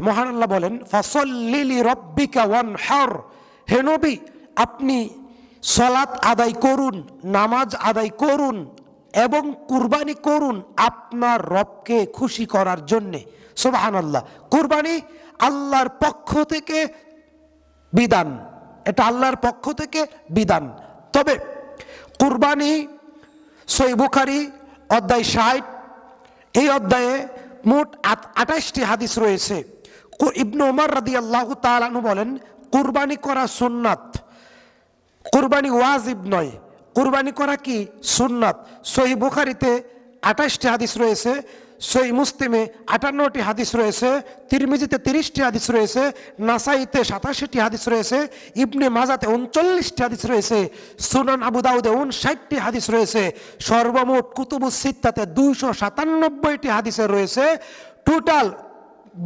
মহান আল্লাহ বলেন, ফাসল্লি লিরাব্বিকা ওয়ানহার, হে নবী আপনি সালাত আদায় করুন, নামাজ আদায় করুন এবং কুরবানি করুন আপনার রবকে খুশি করার জন্যে। সুবহানাল্লাহ। কুরবানি আল্লাহর পক্ষ থেকে বিধান, এটা আল্লাহর পক্ষ থেকে বিধান। তবে কুরবানি সহিহ বুখারী অধ্যায় 60, এই অধ্যায়ে মোট 28টি হাদিস রয়েছে। ইবনে ওমর রাদিয়াল্লাহু তাআলা আনহু বলেন, কুরবানি করা সুন্নাত, কুরবানি ওয়াজিব নয়, কুরবানি করা কি সুন্নাত। সহিহ বুখারীতে 28টি হাদিস রয়েছে, সহিহ মুসলিমে 58টি হাদিস রয়েছে, তিরমিজিতে 30টি হাদিস রয়েছে, নাসাইতে 87টি হাদিস রয়েছে, ইবনে মাজাতে 39টি হাদিস রয়েছে, সুনান আবু দাউদে 59টি হাদিস রয়েছে। সর্বমোট কুতুবুস সিত্তাতে 297টি হাদিসে রয়েছে। টোটাল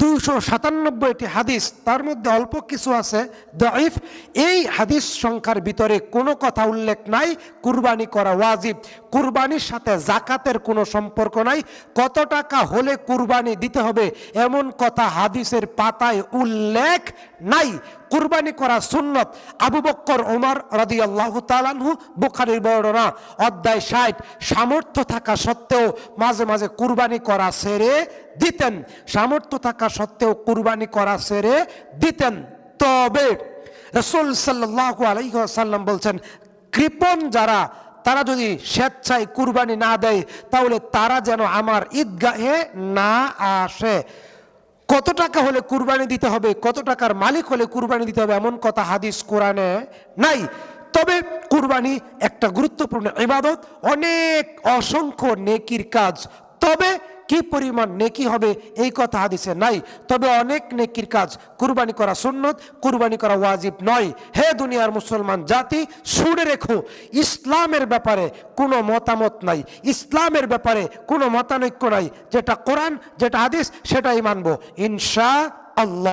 297টি হাদিস, তার মধ্যে অল্প কিছু আছে দাঈফ। এই হাদিস সংখ্যার ভিতরে কোনো কথা উল্লেখ নাই কুরবানি করা ওয়াজিব। কুরবানির সাথে যাকাতের কোনো সম্পর্ক নাই। কত টাকা হলে কুরবানি দিতে হবে এমন কথা হাদিসের পাতায় উল্লেখ নাই। কুরবানি করা সুন্নত। আবু বকর ওমর রাদিয়াল্লাহু তাআলা আনহু, বুখারীর বর্ণনা অধ্যায় 60, সামর্থ্য থাকা সত্ত্বেও মাঝে মাঝে কুরবানি করা ছেড়ে দিতেন, সামর্থ্য থাকা সত্ত্বেও কুরবানি করা ছেড়ে দিতেন। তবে রাসূল সাল্লাল্লাহু আলাইহি ওয়াসাল্লাম বলছেন, কৃপণ যারা, তারা যদি স্বেচ্ছায় কুরবানি না দেয় তাহলে তারা যেন আমার ঈদগাহে না আসে। কত টাকা হলে কুরবানি দিতে হবে, কত টাকার মালিক হলে কুরবানি দিতে হবে এমন কথা হাদিস কোরআনে নাই। তবে কুরবানি একটা গুরুত্বপূর্ণ ইবাদত, অনেক অসংখ্য নেকির কাজ। তবে কি পরিমাণ নেকি হবে এই কথা হাদিসে নাই। তবে অনেক নেকির কাজ। কুরবানি করা সুন্নত, কুরবানি করা ওয়াজিব নয়। হে দুনিয়ার মুসলমান জাতি, শুনে রেখো, ইসলামের ব্যাপারে কোনো মতামত নাই, ইসলামের ব্যাপারে কোনো মতানৈক্য নাই। যেটা কোরআন, যেটা হাদিস, সেটাই মানবো ইনশাআল্লাহ।